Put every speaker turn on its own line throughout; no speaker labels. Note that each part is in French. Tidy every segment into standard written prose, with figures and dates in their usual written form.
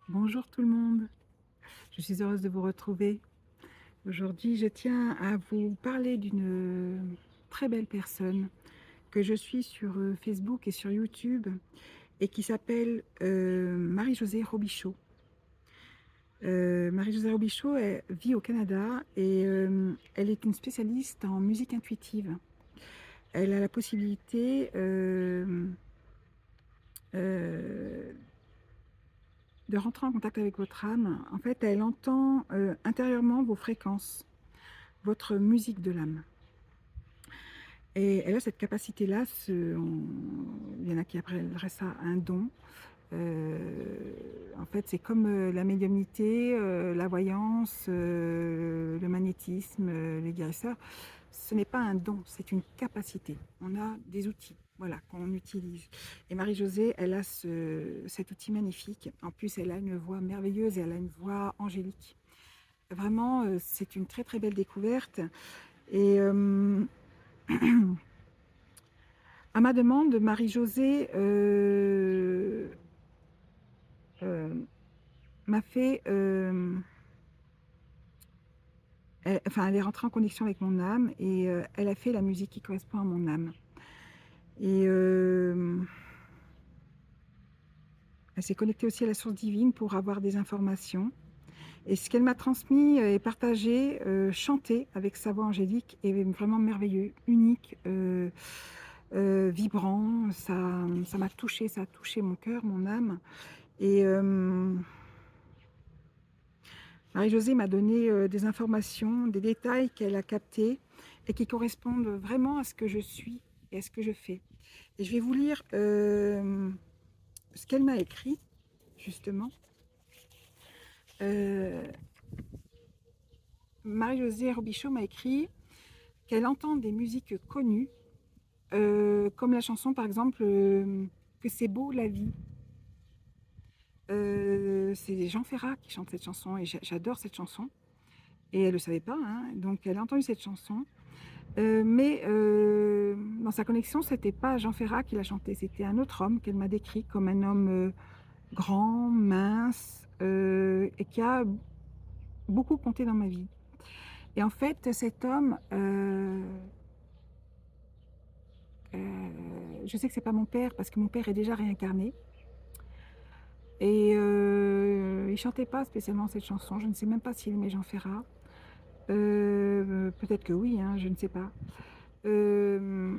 Bonjour tout le monde, je suis heureuse de vous retrouver. Aujourd'hui, je tiens à vous parler d'une très belle personne que je suis sur Facebook et sur YouTube et qui s'appelle Marie-Josée Robichaud. Marie-Josée Robichaud, elle vit au Canada et elle est une spécialiste en musique intuitive. Elle a la possibilité euh, de rentrer en contact avec votre âme. En fait, elle entend intérieurement vos fréquences, votre musique de l'âme. Et elle a cette capacité-là, il y en a qui appelleraient ça un don. En fait, c'est comme la médiumnité, la voyance, le magnétisme, les guérisseurs. Ce n'est pas un don, c'est une capacité. On a des outils, voilà, qu'on utilise. Et Marie-Josée, elle a cet outil magnifique. En plus, elle a une voix merveilleuse et elle a une voix angélique. Vraiment, c'est une très très belle découverte. Et à ma demande, Marie-Josée m'a fait... elle est rentrée en connexion avec mon âme et elle a fait la musique qui correspond à mon âme. Et elle s'est connectée aussi à la source divine pour avoir des informations. Et ce qu'elle m'a transmis et partagé, chanté avec sa voix angélique est vraiment merveilleux, unique, vibrant. Ça m'a touché, ça a touché mon cœur, mon âme. Et Marie-Josée m'a donné des informations, des détails qu'elle a captés et qui correspondent vraiment à ce que je suis et à ce que je fais. Et je vais vous lire ce qu'elle m'a écrit, justement. Euh, Marie-Josée Robichaud m'a écrit qu'elle entend des musiques connues, comme la chanson par exemple Que c'est beau la vie. C'est Jean Ferrat qui chante cette chanson et j'adore cette chanson. Et elle ne le savait pas, hein. Donc elle a entendu cette chanson. Mais dans sa connexion, c'était pas Jean Ferrat qui l'a chanté, c'était un autre homme qu'elle m'a décrit comme un homme grand, mince, et qui a beaucoup compté dans ma vie. Et en fait, cet homme, je sais que c'est pas mon père parce que mon père est déjà réincarné. Et il chantait pas spécialement cette chanson. Je ne sais même pas s'il aimait Jean Ferrat. Peut-être que oui, hein, je ne sais pas. Euh,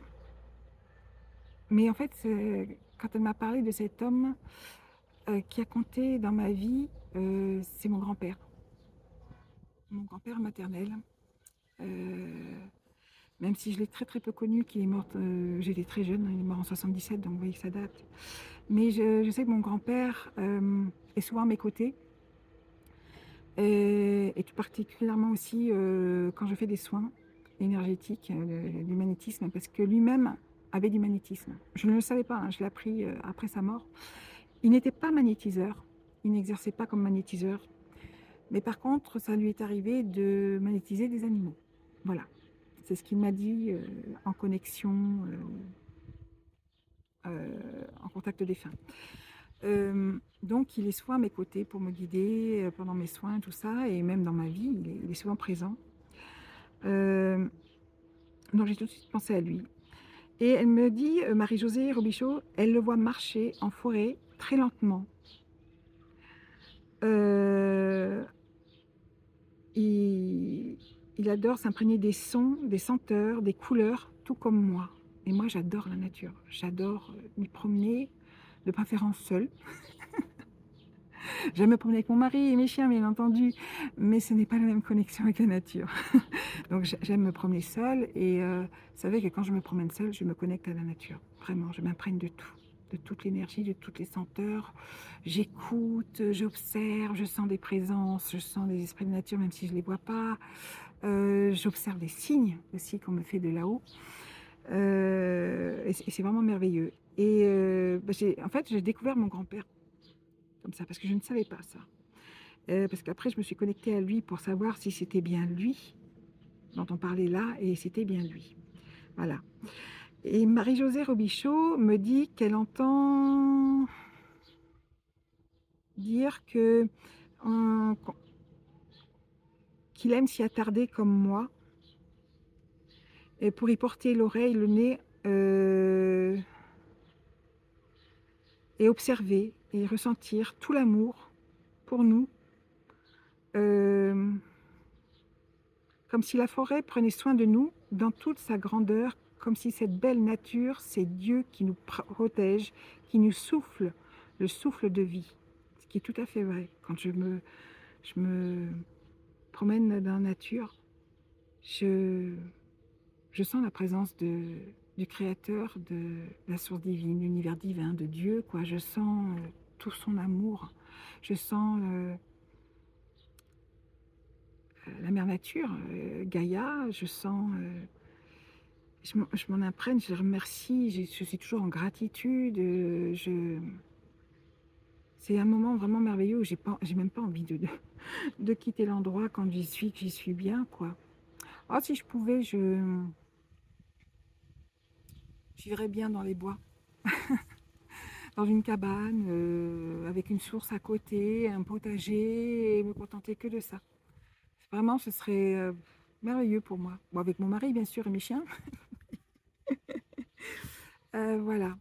mais en fait, quand elle m'a parlé de cet homme qui a compté dans ma vie, c'est mon grand-père maternel. Euh, Même si je l'ai très très peu connu, qu'il est mort, j'étais très jeune, il est mort en 77, donc vous voyez que ça date. Mais je sais que mon grand-père est souvent à mes côtés, et tout particulièrement aussi quand je fais des soins énergétiques, du magnétisme, parce que lui-même avait du magnétisme. Je ne le savais pas, hein, je l'ai appris après sa mort. Il n'était pas magnétiseur, il n'exerçait pas comme magnétiseur, mais par contre, ça lui est arrivé de magnétiser des animaux. Voilà, c'est ce qu'il m'a dit en connexion, en contact défunt. Donc, il est souvent à mes côtés pour me guider pendant mes soins, tout ça, et même dans ma vie, il est souvent présent. Euh, donc, j'ai tout de suite pensé à lui. Et elle me dit, Marie-Josée Robichaud, elle le voit marcher en forêt très lentement. Euh, il, il adore s'imprégner des sons, des senteurs, des couleurs, tout comme moi. Et moi, j'adore la nature. J'adore m'y promener, de préférence seule. J'aime me promener avec mon mari et mes chiens, bien entendu, mais ce n'est pas la même connexion avec la nature. Donc j'aime me promener seule et vous savez que quand je me promène seule, je me connecte à la nature. Vraiment, je m'imprègne de tout, de toute l'énergie, de toutes les senteurs. J'écoute, j'observe, je sens des présences, je sens des esprits de nature même si je ne les vois pas. J'observe des signes aussi qu'on me fait de là-haut. Et c'est vraiment merveilleux. Et en fait, j'ai découvert mon grand-père comme ça, parce que je ne savais pas ça. Parce qu'après, je me suis connectée à lui pour savoir si c'était bien lui dont on parlait là, et c'était bien lui. Voilà. Et Marie-Josée Robichaud me dit qu'elle entend dire que en qu'il aime s'y attarder comme moi et pour y porter l'oreille, le nez, et observer et ressentir tout l'amour pour nous, hem, comme si la forêt prenait soin de nous dans toute sa grandeur, comme si cette belle nature, c'est Dieu qui nous protège, qui nous souffle le souffle de vie. Ce qui est tout à fait vrai. Quand je me promène dans la nature, je je sens la présence du créateur, de la source divine, l'univers divin, de Dieu, quoi. Je sens, tout son amour. Je sens, la mère nature, Gaïa. Je sens, je m'en imprègne, je les remercie, je suis toujours en gratitude, c'est un moment vraiment merveilleux où j'ai même pas envie de quitter l'endroit quand j'y suis, que j'y suis bien, quoi. Oh, si je pouvais, je vivrais bien dans les bois, dans une cabane, avec une source à côté, un potager et me contenter que de ça. Vraiment, ce serait, merveilleux pour moi. Bon, avec mon mari, bien sûr, et mes chiens. Voilà.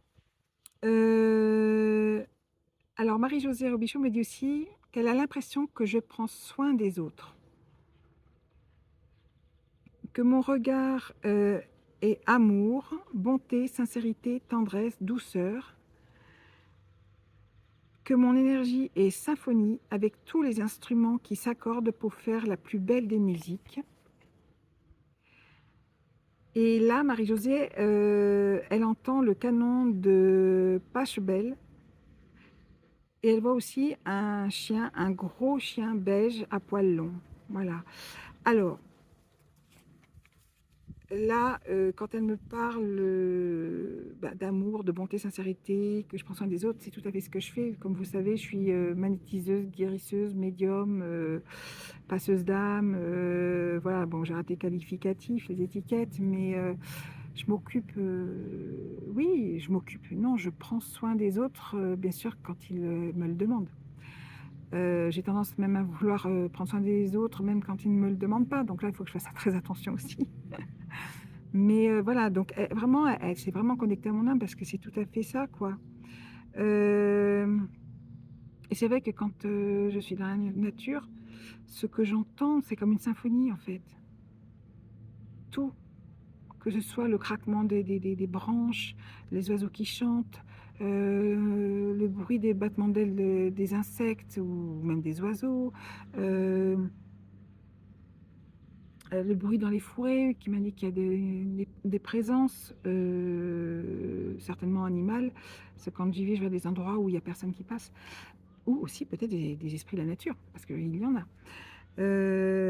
Heu, alors Marie-Josée Robichaud me dit aussi qu'elle a l'impression que je prends soin des autres, que mon regard, est amour, bonté, sincérité, tendresse, douceur, que mon énergie est symphonie avec tous les instruments qui s'accordent pour faire la plus belle des musiques. Et là, Marie-Josée, elle entend le canon de Pachelbel et elle voit aussi un chien, un gros chien beige à poils longs. Voilà. Alors, là, quand elle me parle, bah, d'amour, de bonté, sincérité, que je prends soin des autres, c'est tout à fait ce que je fais. Comme vous savez, je suis, magnétiseuse, guérisseuse, médium, passeuse d'âme, voilà. Bon, j'ai raté les qualificatifs, les étiquettes, mais je m'occupe, oui, je m'occupe, non, je prends soin des autres, bien sûr, quand ils, me le demandent. J'ai tendance même à vouloir, prendre soin des autres, même quand ils ne me le demandent pas, donc là, il faut que je fasse très attention aussi. Mais voilà, donc vraiment, elle s'est vraiment connectée à mon âme parce que c'est tout à fait ça, quoi. Hem Et c'est vrai que quand, je suis dans la nature, ce que j'entends, c'est comme une symphonie, en fait. Tout, que ce soit le craquement des branches, les oiseaux qui chantent, le bruit des battements d'ailes des insectes ou même des oiseaux, hem le bruit dans les fourrés qui m'indique qu'il y a des présences, certainement animales. C'est quand j'y vais, je vais à des endroits où il y a personne qui passe ou aussi peut-être des esprits de la nature, parce qu'il y en a.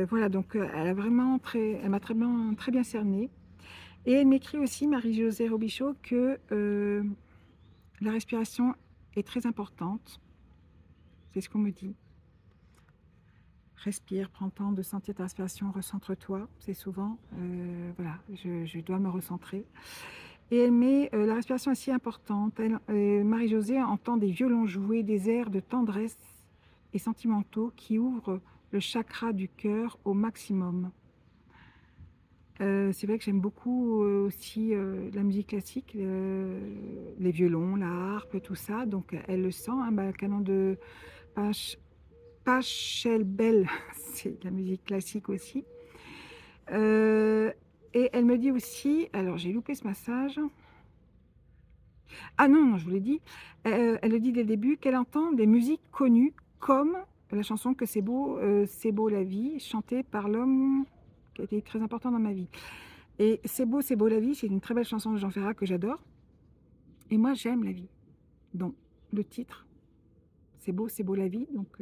Voilà, donc elle m'a très bien cernée et elle m'écrit aussi, Marie-Josée Robichaud, que, la respiration est très importante. C'est ce qu'on me dit. Respire, prends le temps de sentir ta respiration, recentre-toi. C'est souvent, voilà, je dois me recentrer. Et elle met, la respiration est si importante. Marie-Josée entend des violons jouer des airs de tendresse et sentimentaux qui ouvrent le chakra du cœur au maximum. C'est vrai que j'aime beaucoup, aussi, la musique classique, les violons, la harpe, tout ça, donc elle le sent, hein, bah, le canon de Pach Pachelbel, c'est de la musique classique aussi. Heu et elle me dit aussi, alors j'ai loupé ce passage. Ah non, non, je vous l'ai dit. Elle le dit dès le début, qu'elle entend des musiques connues comme la chanson que c'est beau la vie, chantée par l'homme qui a été très important dans ma vie. Et c'est beau la vie, c'est une très belle chanson de Jean Ferrat que j'adore et moi j'aime la vie. Donc le titre, c'est beau la vie, donc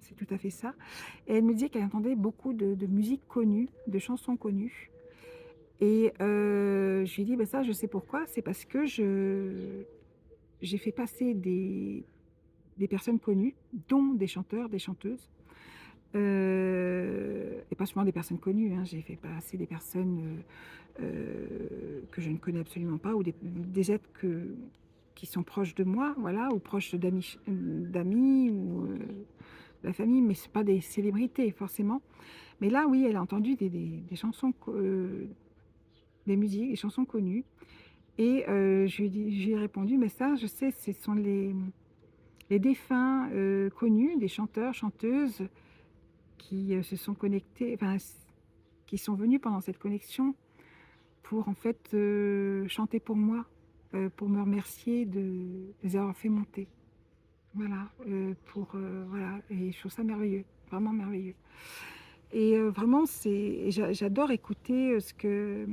c'est tout à fait ça. Et elle me disait qu'elle entendait beaucoup de musiques connues, de chansons connues et je lui ai dit: «Bah, ça je sais pourquoi, c'est parce que j'ai fait passer des personnes connues, dont des chanteurs, des chanteuses, et pas seulement des personnes connues, hein, j'ai fait passer des personnes, que je ne connais absolument pas ou des êtres qui sont proches de moi, voilà, ou proches d'amis ou la famille, mais c'est pas des célébrités forcément. Mais là, oui, elle a entendu des chansons, des musiques, des chansons connues. Et je lui ai répondu: «Mais ça, je sais, ce sont les défunts connus, des chanteurs, chanteuses qui se sont connectés, enfin, qui sont venus pendant cette connexion pour en fait chanter pour moi, pour me remercier de les avoir fait monter. Voilà, voilà, et je trouve ça merveilleux, vraiment merveilleux. Et vraiment, j'adore écouter ce que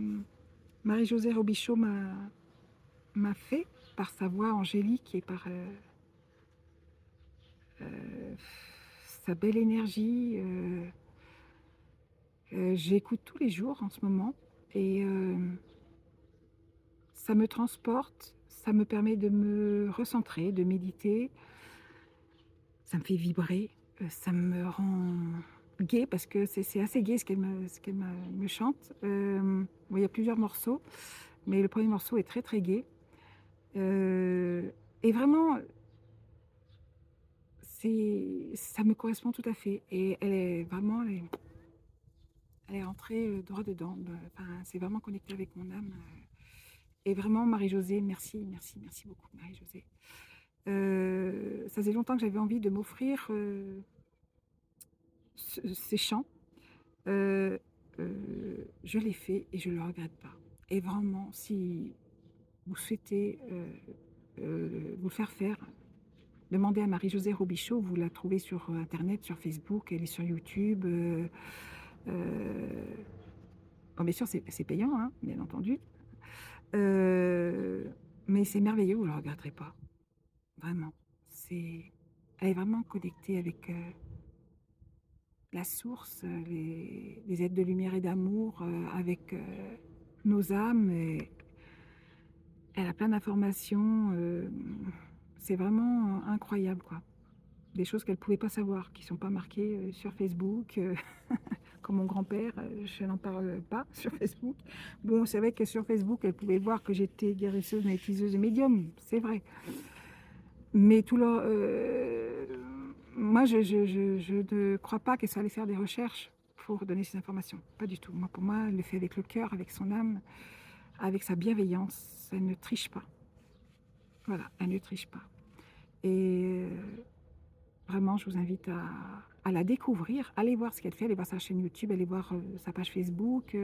Marie-Josée Robichaud m'a fait par sa voix angélique et par sa belle énergie. J'écoute tous les jours en ce moment et ça me transporte, ça me permet de me recentrer, de méditer, ça me fait vibrer, ça me rend gaie parce que c'est assez gai ce qu'elle me chante. Bon, il y a plusieurs morceaux, mais le premier morceau est très très gai. Et vraiment, ça me correspond tout à fait. Et elle est vraiment, elle est rentrée droit dedans. Enfin, c'est vraiment connecté avec mon âme. Et vraiment, Marie-Josée, merci, merci, merci beaucoup, Marie-Josée. Ça faisait longtemps que j'avais envie de m'offrir ces chants. Euh, je l'ai fait et je ne le regrette pas. Et vraiment, si vous souhaitez vous le faire, demandez à Marie-Josée Robichaud. Vous la trouvez sur Internet, sur Facebook, elle est sur YouTube. Euh, bon, bien sûr, c'est payant, hein, bien entendu. Euh, mais c'est merveilleux, vous ne le regretterez pas. Vraiment. C'est, elle est vraiment connectée avec la source, les êtres de lumière et d'amour, avec nos âmes. Et elle a plein d'informations. C'est vraiment incroyable, quoi. Des choses qu'elle ne pouvait pas savoir, qui ne sont pas marquées sur Facebook. Comme mon grand-père, je n'en parle pas sur Facebook. Bon, c'est vrai que sur Facebook, elle pouvait voir que j'étais guérisseuse, magnétiseuse et médium, c'est vrai. Mais moi, je ne crois pas qu'elle soit allée faire des recherches pour donner ces informations. Pas du tout. Moi, pour moi, elle le fait avec le cœur, avec son âme, avec sa bienveillance. Elle ne triche pas. Voilà, elle ne triche pas. Et vraiment, je vous invite à la découvrir. Allez voir ce qu'elle fait, allez voir sa chaîne YouTube, allez voir sa page Facebook.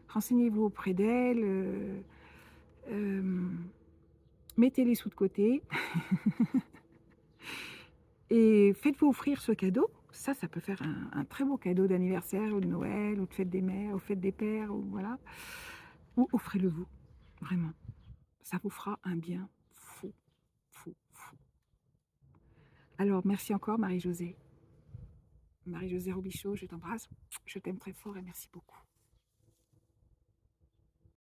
Renseignez-vous auprès d'elle. Euh, Mettez les sous de côté. Et faites-vous offrir ce cadeau. Ça peut faire un très beau cadeau d'anniversaire ou de Noël ou de fête des mères ou fête des pères ou voilà. Ou offrez-le vous, vraiment. Ça vous fera un bien fou, fou, fou. Alors merci encore Marie-Josée. Marie-Josée Robichaud, je t'embrasse. Je t'aime très fort et merci beaucoup.